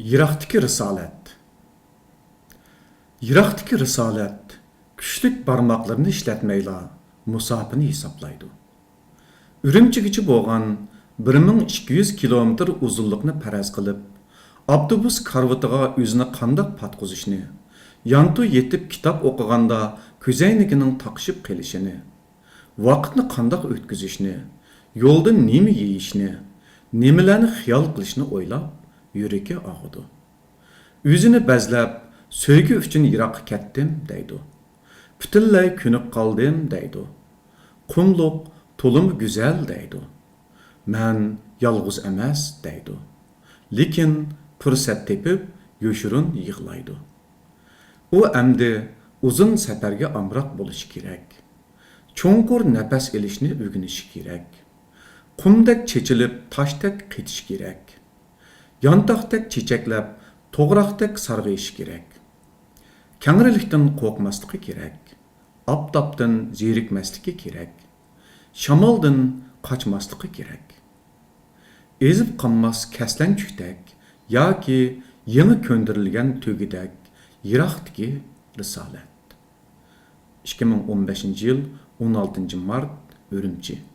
Yiraqdiki risolat. Yiraqdiki risolat kuchlik barmoqlarini ishlatmayla musofani hisoblaydi. Urumchigacha bo'lgan 1200 kilometr uzunlikni faraz qilib, avtobus karvatiga o'zini qandoq patqizishni, yantu yetib kitob o'qiganda ko'zoynigining taqishib qolishini, vaqtni qandoq o'tkazishni, yo'lda nima yeyishni, nimalarni xiyol qilishni o'ylab, yuragi og'idi. O'zini bazlab, sevgi uchun yiroqqa ketdim deydi. Butunlay ko'nib qoldim deydi. Qumluq to'lim go'zal deydi. Men yolg'iz emas deydi. Lekin fursat tepib yoshirin yig'laydi. U endi uzun safarga amroq bo'lishi kerak. Cho'nqur nafas olishni o'rganishi kerak. Qumdek chechilib toshdek qetish kerak. Yantoqdek chechaklab to'g'roqdek sarg'iyish kerak. Kangrilikdan qo'rqmasligi kerak. Oftobdan zerikmasligi kerak. Shamoldan qochmasligi kerak. Ezib qolmas kaslanchukdek yoki yangi ko'ndirilgan to'gidak yiroqdagi risolat. 2015 yil 16 mart Urumchi.